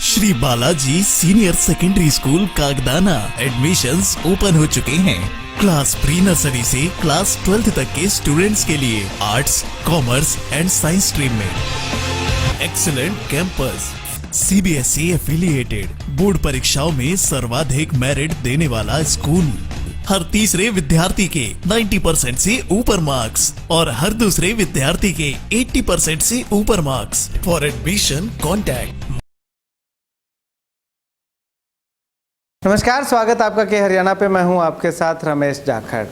Shri Balaji senior secondary school Kagdana admissions open हो चुके हैं। क्लास प्री नर्सरी से क्लास 12th तक के स्टूडेंट्स के लिए arts, commerce and science stream में excellent campus, CBSE affiliated, board परीक्षाओं में सर्वाधिक मेरिट देने वाला स्कूल, हर तीसरे विद्यार्थी के 90% से ऊपर मार्क्स और हर दूसरे विद्यार्थी के 80% से ऊपर मार्क्स। For admission contact. नमस्कार, स्वागत आपका के हरियाणा पे। मैं हूं आपके साथ रमेश जाखड़।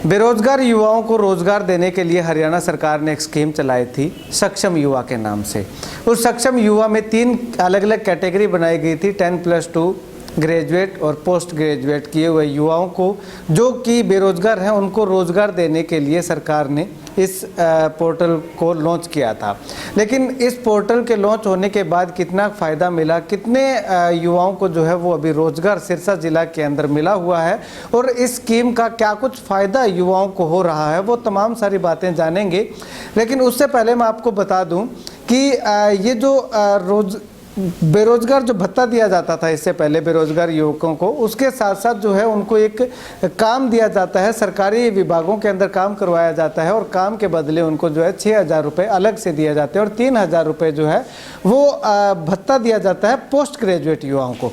बेरोजगार युवाओं को रोजगार देने के लिए हरियाणा सरकार ने एक स्कीम चलाई थी सक्षम युवा के नाम से। उस सक्षम युवा में 3 अलग अलग कैटेगरी बनाई गई थी। 10+2 ग्रेजुएट और पोस्ट ग्रेजुएट किए हुए युवाओं को जो कि बेरोजगार हैं उनको रोजगार देने के लिए सरकार ने इस पोर्टल को लॉन्च किया था। लेकिन इस पोर्टल के लॉन्च होने के बाद कितना फ़ायदा मिला, कितने युवाओं को जो है वो अभी रोजगार सिरसा जिला के अंदर मिला हुआ है और इस स्कीम का क्या कुछ फ़ायदा युवाओं को हो रहा है, वो तमाम सारी बातें जानेंगे। लेकिन उससे पहले मैं आपको बता दूं कि ये जो बेरोजगार जो भत्ता दिया जाता था इससे पहले बेरोजगार युवकों को, उसके साथ साथ जो है उनको एक काम दिया जाता है, सरकारी विभागों के अंदर काम करवाया जाता है और काम के बदले उनको जो है 6,000 रुपये अलग से दिए जाते हैं और 3,000 रुपये जो है वो भत्ता दिया जाता है पोस्ट ग्रेजुएट युवाओं को।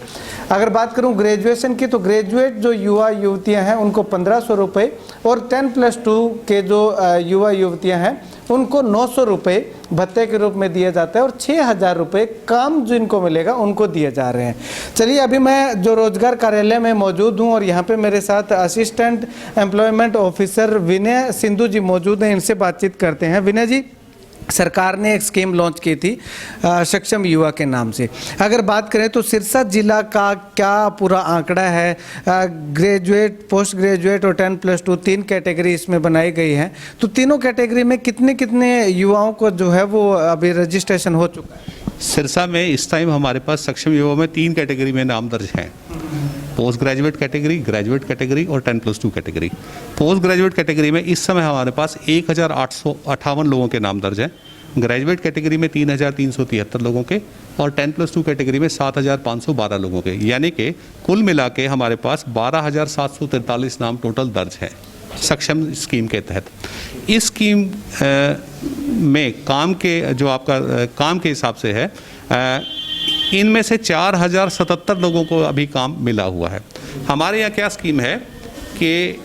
अगर बात करूं ग्रेजुएशन की, तो ग्रेजुएट जो युवा युवतियां हैं उनको 1,500 रुपये और 10+2 के जो युवा युवतियां हैं उनको 900 रुपये भत्ते के रूप में दिया जाता है और 6,000 रुपये काम जिनको मिलेगा उनको दिए जा रहे हैं। चलिए, अभी मैं जो रोजगार कार्यालय में मौजूद हूं और यहाँ पे मेरे साथ असिस्टेंट एम्प्लॉयमेंट ऑफिसर विनय सिंधु जी मौजूद हैं, इनसे बातचीत करते हैं। विनय जी, सरकार ने एक स्कीम लॉन्च की थी सक्षम युवा के नाम से। अगर बात करें तो सिरसा जिला का क्या पूरा आंकड़ा है? ग्रेजुएट, पोस्ट ग्रेजुएट और 10+2 3 कैटेगरी इसमें बनाई गई हैं, तो तीनों कैटेगरी में कितने कितने युवाओं को जो है वो अभी रजिस्ट्रेशन हो चुका है? सिरसा में इस टाइम हमारे पास सक्षम युवा में 3 कैटेगरी में नाम दर्ज हैं। Post graduate category, graduate category और 10+2 कैटेगरी। पोस्ट ग्रेजुएट कैटेगरी में इस समय हमारे पास 1,858 लोगों के नाम दर्ज हैं। ग्रेजुएट कैटेगरी में 3,373 लोगों के और 10+2 कैटेगरी में 7,512 लोगों के, यानी कि कुल मिला के हमारे पास 12,743 नाम टोटल दर्ज हैं सक्षम स्कीम के तहत। इस स्कीम में काम के जो आपका काम के हिसाब से है, इनमें से 4,077 लोगों को अभी काम मिला हुआ है। हमारे यहाँ क्या स्कीम है कि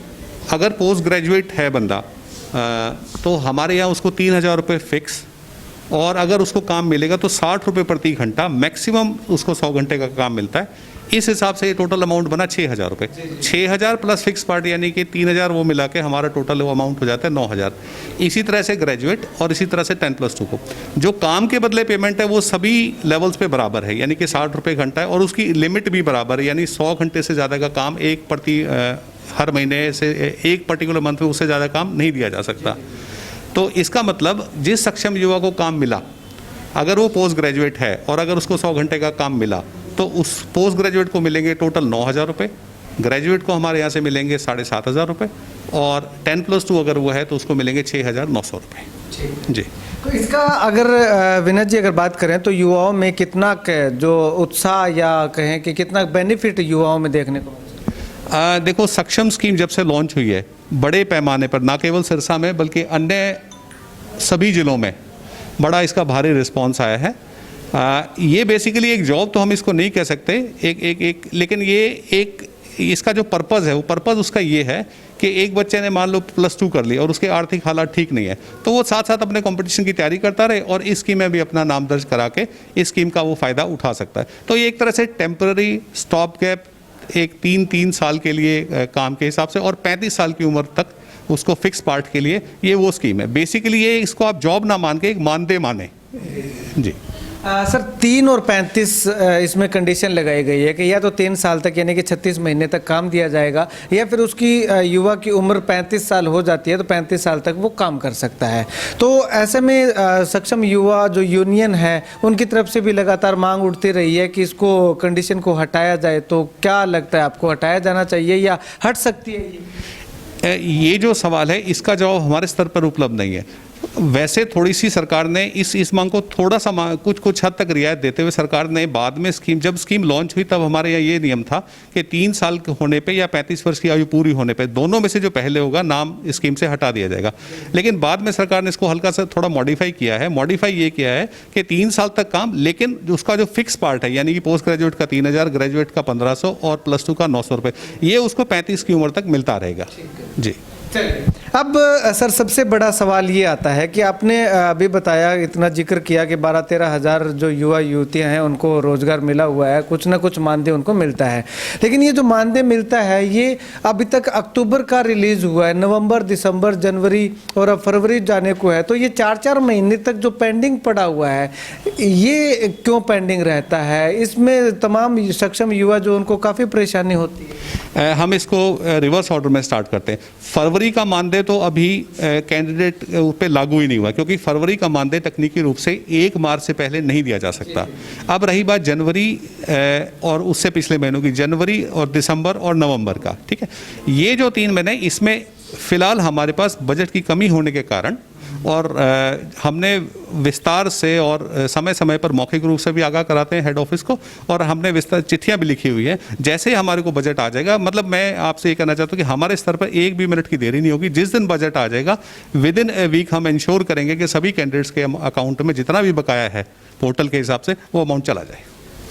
अगर पोस्ट ग्रेजुएट है बंदा तो हमारे यहाँ उसको 3,000 रुपये फिक्स, और अगर उसको काम मिलेगा तो 60 रुपये प्रति घंटा, मैक्सिमम उसको 100 घंटे का काम मिलता है। इस हिसाब से ये टोटल अमाउंट बना 6,000 रुपये। 6,000 प्लस फिक्स पार्ट यानी कि 3,000 वो मिला के हमारा टोटल वो अमाउंट हो जाता है 9,000। इसी तरह से ग्रेजुएट और इसी तरह से 10+2 को जो काम के बदले पेमेंट है वो सभी लेवल्स पे बराबर है, यानी कि 60 रुपये घंटा है और उसकी लिमिट भी बराबर है, यानी 100 घंटे से ज़्यादा का काम हर महीने से एक पर्टिकुलर मंथ में उससे ज़्यादा काम नहीं दिया जा सकता। तो इसका मतलब जिस सक्षम युवा को काम मिला, अगर वो पोस्ट ग्रेजुएट है और अगर उसको 100 घंटे का काम मिला तो उस पोस्ट ग्रेजुएट को मिलेंगे टोटल 9,000 रुपये, ग्रेजुएट को हमारे यहाँ से मिलेंगे 7,500 रुपये और 10+2 अगर वो है तो उसको मिलेंगे 6,900 रुपये। जी, तो इसका अगर विनय जी अगर बात करें तो युवाओं में कितना जो उत्साह या कहें कि कितना बेनिफिट युवाओं में देखने को मिलता है? देखो, सक्षम स्कीम जब से लॉन्च हुई है बड़े पैमाने पर, ना केवल सिरसा में बल्कि अन्य सभी ज़िलों में बड़ा इसका भारी रिस्पांस आया है। ये बेसिकली एक जॉब तो हम इसको नहीं कह सकते, लेकिन ये इसका जो पर्पज़ है वो पर्पज़ उसका ये है कि एक बच्चे ने मान लो +2 कर लिया और उसके आर्थिक हालात ठीक नहीं है तो वो साथ साथ अपने कंपटीशन की तैयारी करता रहे और इस स्कीम में भी अपना नाम दर्ज करा के इस स्कीम का वो फ़ायदा उठा सकता है। तो ये एक तरह से टेम्पररी स्टॉप गैप, एक 3 साल के लिए काम के हिसाब से और 35 साल की उम्र तक उसको फिक्स पार्ट के लिए ये वो स्कीम है। बेसिकली ये इसको आप जॉब ना मान के एक मानदेय माने। जी सर, 3 और 35 इसमें कंडीशन लगाई गई है कि या तो 3 साल तक यानी कि 36 महीने तक काम दिया जाएगा, या फिर उसकी युवा की उम्र 35 साल हो जाती है तो 35 साल तक वो काम कर सकता है। तो ऐसे में सक्षम युवा जो यूनियन है उनकी तरफ से भी लगातार मांग उठती रही है कि इसको कंडीशन को हटाया जाए, तो क्या लगता है आपको, हटाया जाना चाहिए या हट सकती है ये? ये जो सवाल है इसका जवाब हमारे स्तर पर उपलब्ध नहीं है। वैसे थोड़ी सी सरकार ने इस मांग को थोड़ा सा कुछ हद तक रियायत देते हुए सरकार ने बाद में जब स्कीम लॉन्च हुई तब हमारे यहाँ ये नियम था कि 3 साल होने पे या 35 वर्ष की आयु पूरी होने पे दोनों में से जो पहले होगा नाम स्कीम से हटा दिया जाएगा। लेकिन बाद में सरकार ने इसको हल्का सा थोड़ा मॉडिफाई किया है। मॉडिफाई ये किया है कि 3 साल तक काम, लेकिन उसका जो फिक्स पार्ट है यानी कि पोस्ट ग्रेजुएट का 3000, ग्रेजुएट का 1500 और +2 का 900 रुपये, ये उसको 35 की उम्र तक मिलता रहेगा। जी अब सर सबसे बड़ा सवाल ये आता है कि आपने अभी बताया, इतना जिक्र किया कि 12-13 हज़ार जो युवा युवतियां हैं उनको रोज़गार मिला हुआ है, कुछ ना कुछ मानदेय उनको मिलता है। लेकिन ये जो मानदेय मिलता है ये अभी तक अक्टूबर का रिलीज़ हुआ है, नवंबर, दिसंबर, जनवरी और अब फरवरी जाने को है, तो ये 4-4 महीने तक जो पेंडिंग पड़ा हुआ है ये क्यों पेंडिंग रहता है? इसमें तमाम सक्षम युवा जो उनको काफ़ी परेशानी होती है। हम इसको रिवर्स ऑर्डर में स्टार्ट करते हैं। फरवरी का मानदेय तो अभी कैंडिडेट पे लागू ही नहीं हुआ, क्योंकि फरवरी का मानदेय तकनीकी रूप से 1 मार्च से पहले नहीं दिया जा सकता। अब रही बात जनवरी और उससे पिछले महीनों की, जनवरी और दिसंबर और नवंबर का, ठीक है, ये जो 3 महीने, इसमें फिलहाल हमारे पास बजट की कमी होने के कारण और हमने विस्तार से और समय समय पर मौखिक रूप से भी आगाह कराते हैं हेड ऑफिस को, और हमने विस्तार चिट्ठियां भी लिखी हुई हैं। जैसे ही हमारे को बजट आ जाएगा, मतलब मैं आपसे ये कहना चाहता हूँ कि हमारे स्तर पर 1 भी मिनट की देरी नहीं होगी। जिस दिन बजट आ जाएगा विद इन ए वीक हम इंश्योर करेंगे कि सभी कैंडिडेट्स के अकाउंट में जितना भी बकाया है पोर्टल के हिसाब से वो अमाउंट चला जाए।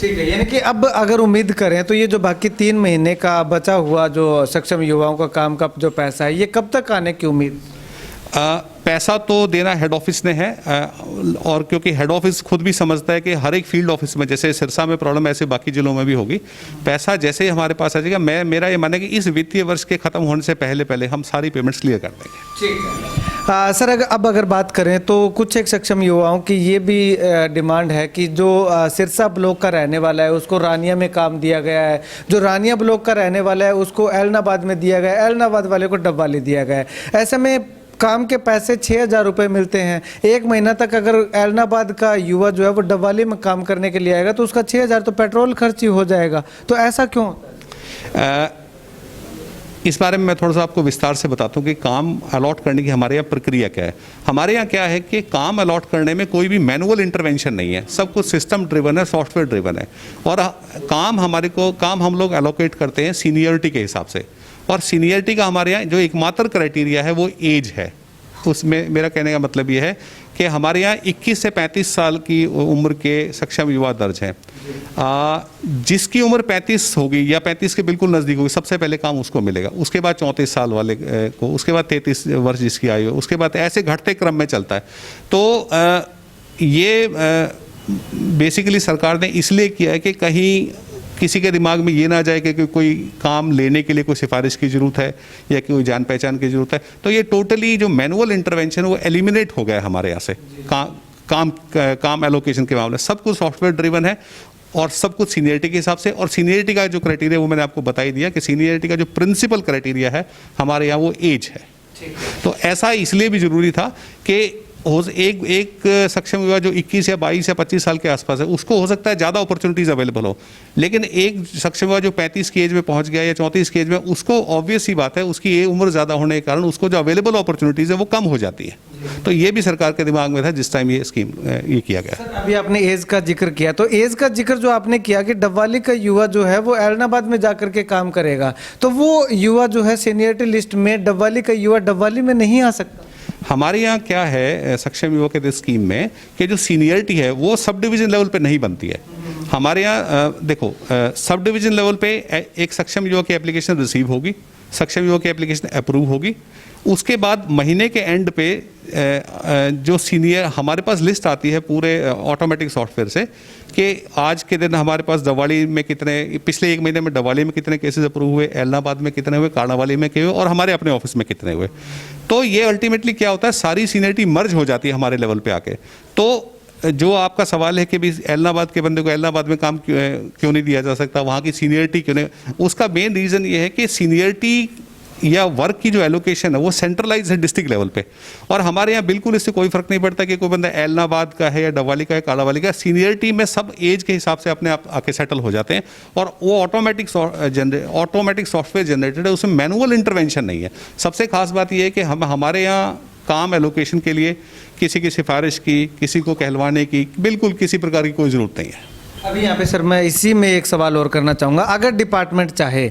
ठीक है, यानी कि अब अगर उम्मीद करें तो ये जो बाकी 3 महीने का बचा हुआ जो सक्षम युवाओं का काम का जो पैसा है ये कब तक आने की उम्मीद? पैसा तो देना हेड ऑफिस ने है, और क्योंकि हेड ऑफिस खुद भी समझता है कि हर एक फील्ड ऑफिस में, जैसे सिरसा में प्रॉब्लम ऐसे बाकी जिलों में भी होगी, पैसा जैसे ही हमारे पास आ जाएगा, मेरा ये मानना है कि इस वित्तीय वर्ष के खत्म होने से पहले हम सारी पेमेंट्स क्लियर कर देंगे। ठीक है सर, अगर बात करें तो कुछ एक सक्षम युवाओं की ये भी डिमांड है कि जो सिरसा ब्लॉक का रहने वाला है उसको रानिया में काम दिया गया है, जो रानिया ब्लॉक का रहने वाला है उसको एलनाबाद में दिया गया है, एलनाबाद वाले को डब्वाली दिया गया है। ऐसे में काम के पैसे 6,000 रुपये मिलते हैं। 1 महीना तक अगर एलनाबाद का युवा जो है वो डब्वाली में काम करने के लिए आएगा तो उसका 6,000 तो पेट्रोल खर्च ही हो जाएगा। तो ऐसा क्यों होता है? इस बारे में मैं थोड़ा सा आपको विस्तार से बताता हूँ कि काम अलॉट करने की हमारे यहाँ प्रक्रिया क्या है। हमारे यहाँ क्या है कि काम अलॉट करने में कोई भी मैनुअल इंटरवेंशन नहीं है, सब कुछ सिस्टम ड्रिवन है, सॉफ्टवेयर ड्रिवन है, और काम हम लोग एलोकेट करते हैं सीनियरिटी के हिसाब से। और सीनियरिटी का हमारे यहाँ जो एकमात्र क्राइटेरिया है वो एज है। उसमें मेरा कहने का मतलब ये है कि हमारे यहाँ 21 से 35 साल की उम्र के सक्षम युवा दर्ज हैं। जिसकी उम्र 35 होगी या 35 के बिल्कुल नज़दीक होगी, सबसे पहले काम उसको मिलेगा। उसके बाद 34 साल वाले को, उसके बाद 33 वर्ष जिसकी आयु, उसके बाद ऐसे घटते क्रम में चलता है। तो ये बेसिकली सरकार ने इसलिए किया है कि कहीं किसी के दिमाग में ये ना जाए कि कोई काम लेने के लिए कोई सिफारिश की ज़रूरत है या कोई जान पहचान की ज़रूरत है। तो ये टोटली जो मैनुअल इंटरवेंशन है वो एलिमिनेट हो गया है हमारे यहाँ से। काम एलोकेशन के मामले सब कुछ सॉफ्टवेयर ड्रिवन है और सब कुछ सीनियरिटी के हिसाब से। और सीनियरिटी का जो क्राइटेरिया वो मैंने आपको बता ही दिया कि सीनियरिटी का जो प्रिंसिपल क्राइटेरिया है हमारे यहाँ वो एज है। तो ऐसा इसलिए भी ज़रूरी था कि एक सक्षम युवा जो 21 या 22 या 25 साल के आसपास है उसको हो सकता है ज़्यादा अपॉर्चुनिटीज़ अवेलेबल हो, लेकिन एक सक्षम युवा जो 35 की एज में पहुंच गया या 34 की एज में, उसको ऑब्वियस ही बात है उसकी ये उम्र ज़्यादा होने के कारण उसको जो अवेलेबल अपॉर्चुनिटीज़ है वो कम हो जाती है। तो ये भी सरकार के दिमाग में था जिस टाइम ये स्कीम ये किया गया। अभी आपने एज का जिक्र किया, तो एज का जिक्र जो आपने किया कि डब्वाली का युवा जो है वो एलनाबाद में जाकर के काम करेगा, तो वो युवा जो है सीनियरिटी लिस्ट में डब्वाली का युवा डब्वाली में नहीं आ सकता। हमारे यहाँ क्या है सक्षम युवा के स्कीम में कि जो सीनियरिटी है वो सब डिवीज़न लेवल पे नहीं बनती है। हमारे यहाँ देखो सब डिवीज़न लेवल पे एक सक्षम युवा की एप्लीकेशन रिसीव होगी, सक्षम युवा की एप्लीकेशन अप्रूव होगी, उसके बाद महीने के एंड पे जो सीनियर हमारे पास लिस्ट आती है पूरे ऑटोमेटिक सॉफ्टवेयर से कि आज के दिन हमारे पास डब्वाली में कितने, पिछले 1 महीने में डब्वाली में कितने केसेस अप्रूव हुए, एलनाबाद में कितने हुए, कानावाली में कितने हुए और हमारे अपने ऑफिस में कितने हुए। तो ये अल्टीमेटली क्या होता है, सारी सीनियरिटी मर्ज हो जाती है हमारे लेवल पे आके। तो जो आपका सवाल है कि भी एलनाबाद के बंदे को एलनाबाद में काम क्यों नहीं दिया जा सकता, वहाँ की सीनियरिटी क्यों नहीं, उसका मेन रीज़न ये है कि सीनियरिटी या वर्क की जो एलोकेशन है वो सेंट्रलाइज है डिस्ट्रिक्ट लेवल पे, और हमारे यहाँ बिल्कुल इससे कोई फर्क नहीं पड़ता कि कोई बंदा एलनाबाद का है या डब्वाली का है, कालावाली का। सीनियरिटी में सब एज के हिसाब से अपने आप आके सेटल हो जाते हैं और वो ऑटोमेटिक सॉफ्टवेयर जनरेटेड है, उसमें मैनुअल इंटरवेंशन नहीं है। सबसे खास बात यह है कि हमारे यहाँ काम एलोकेशन के लिए किसी की सिफारिश की, किसी को कहलवाने की बिल्कुल किसी प्रकार की कोई ज़रूरत नहीं है। अभी यहाँ पे सर मैं इसी में एक सवाल और करना चाहूँगा, अगर डिपार्टमेंट चाहे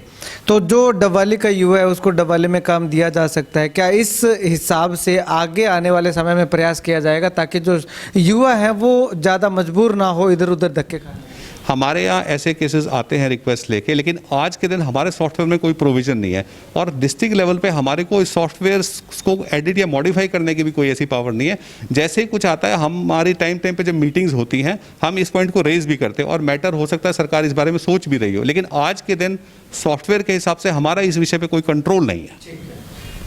तो जो डबवाली का युवा है उसको डबवाली में काम दिया जा सकता है क्या? इस हिसाब से आगे आने वाले समय में प्रयास किया जाएगा ताकि जो युवा है वो ज़्यादा मजबूर ना हो इधर उधर धक्के खाने? हमारे यहाँ ऐसे केसेस आते हैं रिक्वेस्ट लेके, लेकिन आज के दिन हमारे सॉफ्टवेयर में कोई प्रोविज़न नहीं है और डिस्ट्रिक्ट लेवल पे हमारे को इस सॉफ्टवेयर को एडिट या मॉडिफाई करने की भी कोई ऐसी पावर नहीं है। जैसे ही कुछ आता है हमारी टाइम पे जब मीटिंग्स होती हैं हम इस पॉइंट को रेज भी करते हैं और मैटर हो सकता है सरकार इस बारे में सोच भी रही हो, लेकिन आज के दिन सॉफ्टवेयर के हिसाब से हमारा इस विषय पर कोई कंट्रोल नहीं है।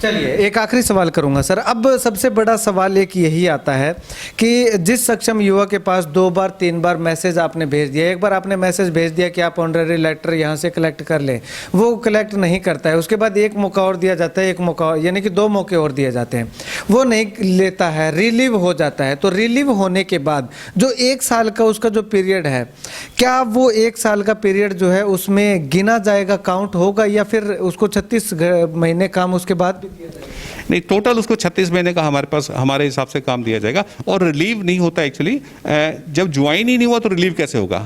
चलिए एक आखिरी सवाल करूंगा सर। अब सबसे बड़ा सवाल एक यही आता है कि जिस सक्षम युवा के पास 2 बार 3 बार मैसेज आपने भेज दिया, एक बार आपने मैसेज भेज दिया कि आप ऑनररी लेटर यहाँ से कलेक्ट कर लें, वो कलेक्ट नहीं करता है, उसके बाद एक मौका और दिया जाता है, एक मौका यानी कि 2 मौके और दिए जाते हैं, वो नहीं लेता है, रिलीव हो जाता है। तो रिलीव होने के बाद जो 1 साल का उसका जो पीरियड है, क्या वो 1 साल का पीरियड जो है उसमें गिना जाएगा, काउंट होगा, या फिर उसको 36 महीने काम उसके बाद नहीं, टोटल उसको 36 महीने का हमारे पास हमारे हिसाब से काम दिया जाएगा और रिलीव नहीं होता एक्चुअली। जब ज्वाइन ही नहीं हुआ तो रिलीव कैसे होगा?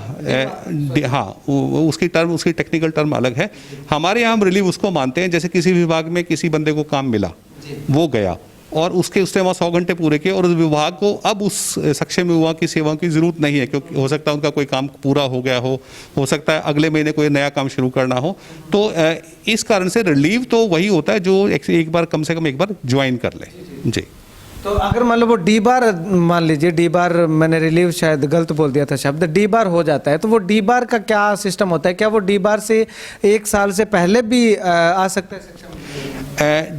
हाँ, उसकी टर्म, उसकी टेक्निकल टर्म अलग है। हमारे यहाँ हम रिलीव उसको मानते हैं जैसे किसी विभाग में किसी बंदे को काम मिला, वो गया और उसने वहाँ 100 घंटे पूरे किए और उस विभाग को अब उस सक्षम युवा की सेवाओं की ज़रूरत नहीं है, क्योंकि हो सकता है उनका कोई काम पूरा हो गया हो सकता है अगले महीने कोई नया काम शुरू करना हो। तो इस कारण से रिलीव तो वही होता है जो एक बार कम से कम एक बार ज्वाइन कर ले। जी, तो अगर मान लो वो डी बार, मान लीजिए डी बार, मैंने रिलीव शायद गलत बोल दिया था शब्द, डी बार हो जाता है, तो वो डी बार का क्या सिस्टम होता है? क्या वो डी बार से 1 साल से पहले भी आ सकता है?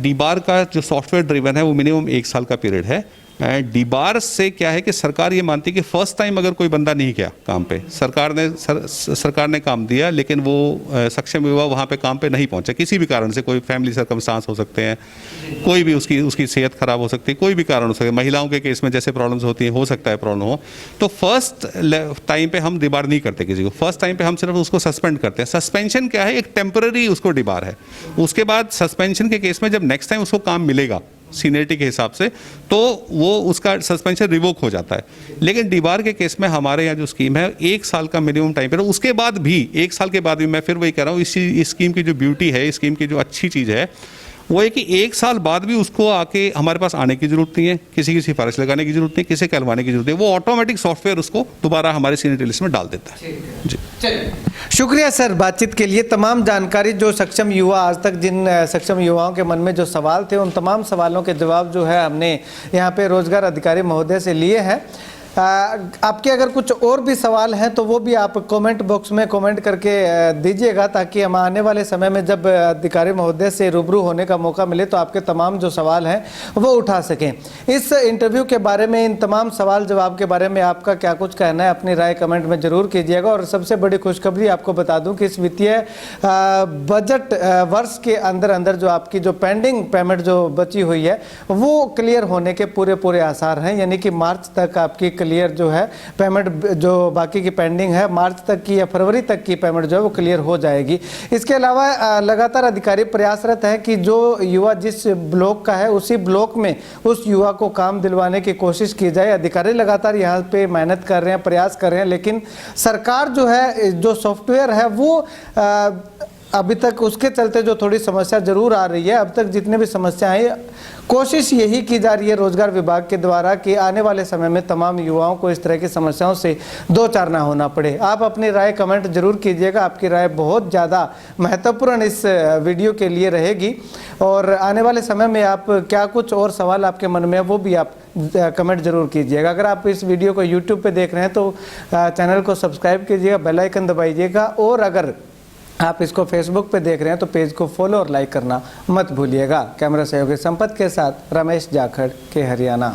डी बार का जो सॉफ्टवेयर ड्रिवन है वो मिनिमम 1 साल का पीरियड है। डी बार से क्या है कि सरकार ये मानती है कि फर्स्ट टाइम अगर कोई बंदा नहीं गया काम पे, सरकार ने काम दिया लेकिन वो सक्षम युवा वहाँ पे काम पे नहीं पहुँचा किसी भी कारण से, कोई फैमिली सर्कमस्टांस हो सकते हैं, कोई भी उसकी सेहत खराब हो सकती है, कोई भी कारण हो सकता है, महिलाओं के केस में जैसे प्रॉब्लम्स होती हैं हो सकता है प्रॉब्लम हो, तो फर्स्ट टाइम पे हम डिबार नहीं करते किसी को। फर्स्ट टाइम पे हम सिर्फ उसको सस्पेंड करते हैं। सस्पेंशन क्या है? एक टेम्पररी उसको डिबार है। उसके बाद सस्पेंशन के केस में जब नेक्स्ट टाइम उसको काम मिलेगा सीनियरिटी के हिसाब से तो वो उसका सस्पेंशन रिवोक हो जाता है। लेकिन डीबार के केस में हमारे यहाँ जो स्कीम है 1 साल का मिनिमम टाइम पीरियड, उसके बाद भी 1 साल के बाद भी, मैं फिर वही कह रहा हूँ, इस स्कीम की जो ब्यूटी है, इस स्कीम की जो अच्छी चीज़ है वो है कि 1 साल बाद भी उसको आके हमारे पास आने की जरूरत नहीं है, किसी की सिफारिश लगाने की जरूरत नहीं, किसी कहलवाने की जरूरत है, वो ऑटोमेटिक सॉफ्टवेयर उसको दोबारा हमारे सीनियरिटी लिस्ट में डाल देता है। जी, शुक्रिया सर बातचीत के लिए। तमाम जानकारी जो सक्षम युवा, आज तक जिन सक्षम युवाओं के मन में जो सवाल थे, उन तमाम सवालों के जवाब जो है हमने यहाँ पे रोजगार अधिकारी महोदय से लिए हैं। आपके अगर कुछ और भी सवाल हैं तो वो भी आप कमेंट बॉक्स में कमेंट करके दीजिएगा, ताकि हम आने वाले समय में जब अधिकारी महोदय से रूबरू होने का मौका मिले तो आपके तमाम जो सवाल हैं वो उठा सकें। इस इंटरव्यू के बारे में, इन तमाम सवाल जवाब के बारे में आपका क्या कुछ कहना है, अपनी राय कमेंट में ज़रूर कीजिएगा। और सबसे बड़ी खुशखबरी आपको बता दूं कि इस वित्तीय बजट वर्ष के अंदर अंदर जो आपकी जो पेंडिंग पेमेंट जो बची हुई है वो क्लियर होने के पूरे आसार हैं, यानी कि मार्च तक आपकी क्लियर जो है पेमेंट, जो बाकी की पेंडिंग है मार्च तक की या फरवरी तक की पेमेंट जो है वो क्लियर हो जाएगी। इसके अलावा लगातार अधिकारी प्रयासरत है कि जो युवा जिस ब्लॉक का है उसी ब्लॉक में उस युवा को काम दिलवाने की कोशिश की जाए। अधिकारी लगातार यहाँ पे मेहनत कर रहे हैं, प्रयास कर रहे हैं, लेकिन सरकार जो है, जो सॉफ्टवेयर है वो अभी तक उसके चलते जो थोड़ी समस्या जरूर आ रही है। अब तक जितने भी समस्याएं हैं, कोशिश यही की जा रही है रोजगार विभाग के द्वारा कि आने वाले समय में तमाम युवाओं को इस तरह की समस्याओं से दो चार ना होना पड़े। आप अपनी राय कमेंट जरूर कीजिएगा, आपकी राय बहुत ज़्यादा महत्वपूर्ण इस वीडियो के लिए रहेगी। और आने वाले समय में आप क्या कुछ और सवाल आपके मन में है वो भी आप कमेंट जरूर कीजिएगा। अगर आप इस वीडियो को यूट्यूब पर देख रहे हैं तो चैनल को सब्सक्राइब कीजिएगा, बेल आइकन दबाइएगा, और अगर आप इसको फेसबुक पे देख रहे हैं तो पेज को फॉलो और लाइक करना मत भूलिएगा। कैमरा सहयोगी संपत के साथ रमेश जाखड़ के हरियाणा।